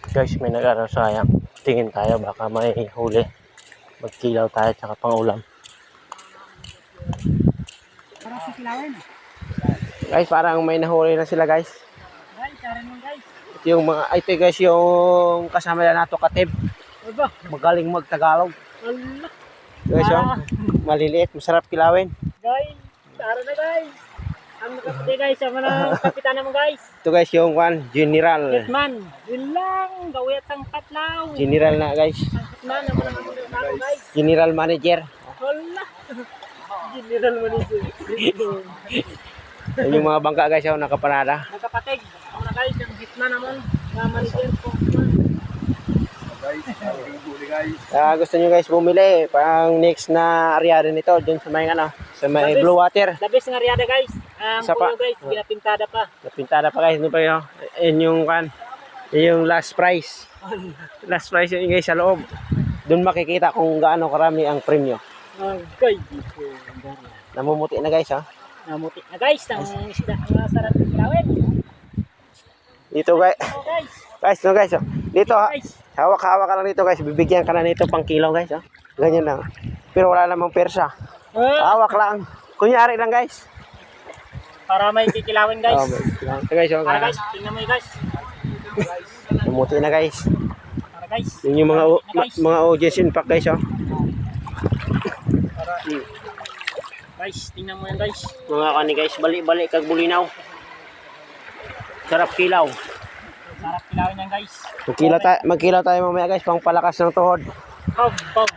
Guys, may nag-araw sayang. Tingin tayo baka may huli. Magkilaw tayo tsaka pang-ulam. Para sa kilawin. Guys, parang may nahuli na sila guys. Guys, tara mo guys. Ito yung mga, ito guys yung kasama na nato Katib. Aba, Magaling mag-Tagalog. Allah. Guys, oh, maliliit, masarap kilawin. Guys, tara na guys. Ang nakapite guys, sama ng kapitana mo guys. Ito guys yung General. Hitman, yun lang. Gawit ang patlaw. General na guys. Hitman, naman ang mga tao guys. General Manager. Allah. General manager. Yan yung mga bangka guys, oh, nakapanada. Nagkapatig. Ako na guys, yung hitman naman. Mga manager po. Gusto nyo guys bumili pang next na area rin ito dun sa may ano, sa may Blue Water. The best ng Ariada guys. Ang Isa pa. puyo guys, ginapintada pa. Napintada pa guys, ano pa yun? Yan yung yung last price. Last price yun guys sa loob. Doon makikita kung gaano karami ang premyo. Guys, Namumuti na guys, ha. namuti na guys ng isda. Ang sarap ng kilawin. Dito guys. Oh guys. Guys, no guys, oh. Dito ha. Guys. Hawak-hawak ka lang dito guys. Bibigyan ka na nito pang kilaw guys, ha. Ganyan lang. Pero wala namang persa. Hawak lang. Kunyari lang guys. Para may kikilawin guys. Ito guys, oh. Para guys, tingnan mo yun guys. Namumuti na guys. Para guys. Yun yung mga audience impact guys, oh. Guys, tingnan mo yan guys. Mga kani guys, balik-balik kag bulinaw. Sarap kilaw. Sarap kilawin yan guys. Magkilaw tayo mamaya guys, pang palakas ng tuhod. Bog.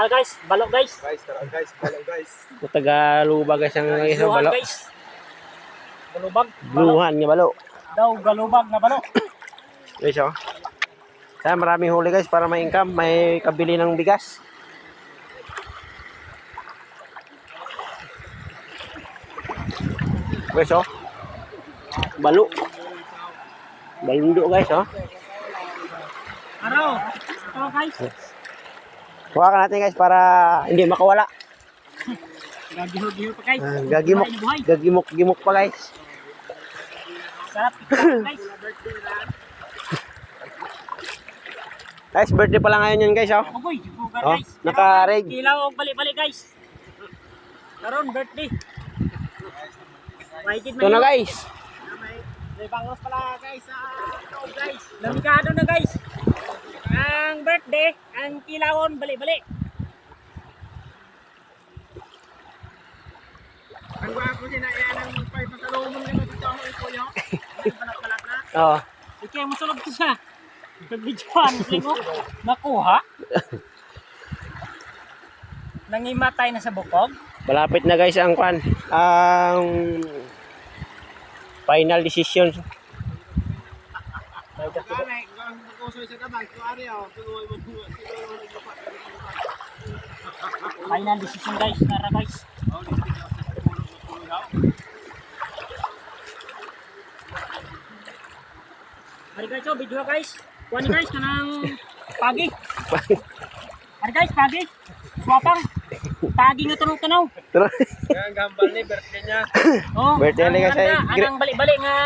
Guys, balok guys. Guys, tara guys, balong guys. Tagalubag guys ang isang Galuhan balo. guys. Galubag. Bluhan nga balo. Daw galubag na balok. Guys, oh. Kaya maraming huli guys para may income, may kabili ng bigas. Guys, oh. Balo. Balundo guys, oh. Araw. Ito guys. Hawakan natin guys para hindi makawala. Gagihog-gihog pa guys. Gagimok pa guys. Sarap kilawin guys. Guys, birthday pa lang ngayon yun guys, oh. Ogoy, bugar Oh, guys. naka-reg. Kilaw og balik-balik guys. Karon birthday. Ito na guys. May bangos pala guys. Guys, namigado na guys. Ang birthday, ang kilawon balik-balik. Ang gwapo din na yan ang five masalumon nga dito ako ito yo. Panak-panak na. Oh. Okay, masulog ko siya. Pag-videoan mo nakuha. Nangimatay na sa bukog. Malapit na guys ang ang final decision. Final decision guys, tara guys. Hari guys, oh, video guys. Kuha ni guys, kanang pagi. Hari guys, pagi. Swapang. Pagi nga tunaw-tunaw. Ang gambal ni birthday niya. Oh, Birthday ni guys, anang balik-balik nga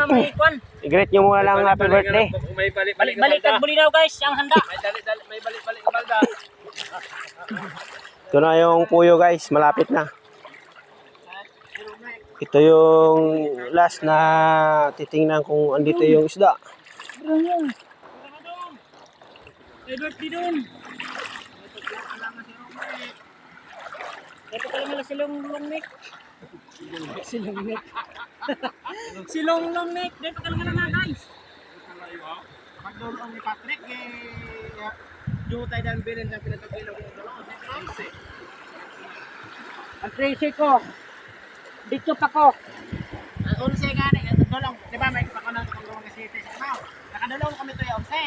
may kwan. I-greet nyo muna lang happy birthday. May balik-balik Balik-balik kag bulinaw guys, ang handa. May balik-balik ang balda. Ito na yung puyo guys, malapit na. Ito yung last na titingnan kung andito yung isda. May birthday doon. Ito pala nila silong nek. Silong nek. Silong nek. Dito pala nila na guys. Pagdulong ni Patrick jutay dan bilin na pinatagilong ng dalawang. Ang tracy ko. Dito pa ko. Ang unse gani, dulong, di ba may kapanan sa Pangulong City. Nakadulong kami to yung unse.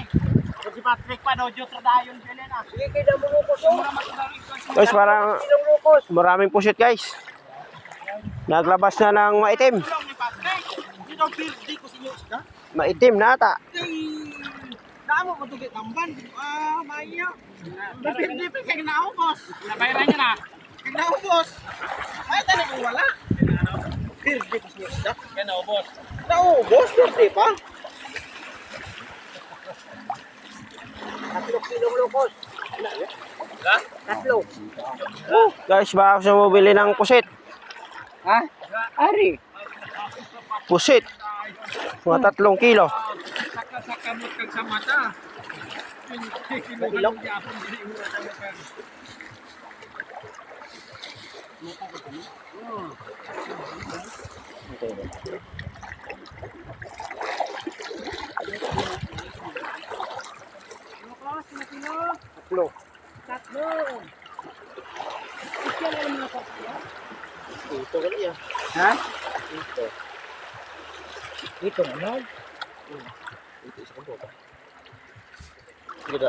Si Patrick pa daw jutra dayon bilin ah. Sige kay damo ko so. Guys, parang maraming pusit guys. Naglabas na ng maitim. Dulong ni Patrick. Dito birthday ko sinyo isda. Maitim na ata. Damo mo tugit tamban. Maya. Birthday pa kay naubos. Nabayaran niya na. Kay naubos. Ay tani ko wala. Birthday ko sinyo isda. Kay naubos. Naubos birthday pa. Guys, baka gusto mo bili ng pusit. Ha? Ari. Pusit. Mga 3 kilo. Sa kamot kag sa mata. Ilok. Tatlo. Tatlo. Isyan alam mga tatlo. Ito ka niya. Ha? Ito. Dito naman. Ito isa ko ba? Sige da.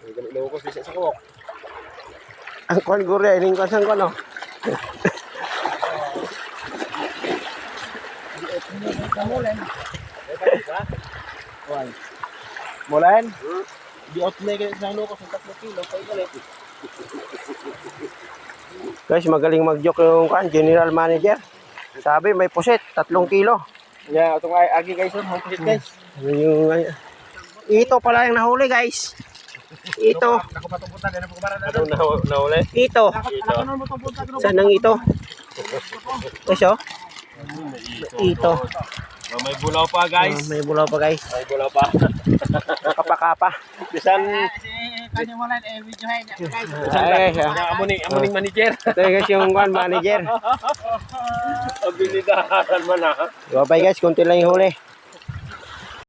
Ang ganun ko bisa sa kuwak. Ang kwan gure, ining kwan sang kwan, no? Kamulan. Mulan? Di outlay ka sa loko sa 3 kilo pa galit. Guys, magaling mag-joke yung kwan, general manager. Sabi, may pusit, 3 kilo. Yeah, itong agi guys, home pusit guys. Ano yung... Ito pala yung nahuli, guys. Ito. Ako patungpunta din ako kumaran na. Anong nahuli? Ito. Ano mo tungpunta ko? Saan ang ito? Guys, oh. Ito. May bulaw pa guys. May bulaw pa, guys. May bulaw pa. Nakapakapa. Bisan Kanya mo lang video hay guys. Ay, amuning manager. ito guys yung kwan, manager. Abilidahan man ha. Bye guys, kunti lang yung huli.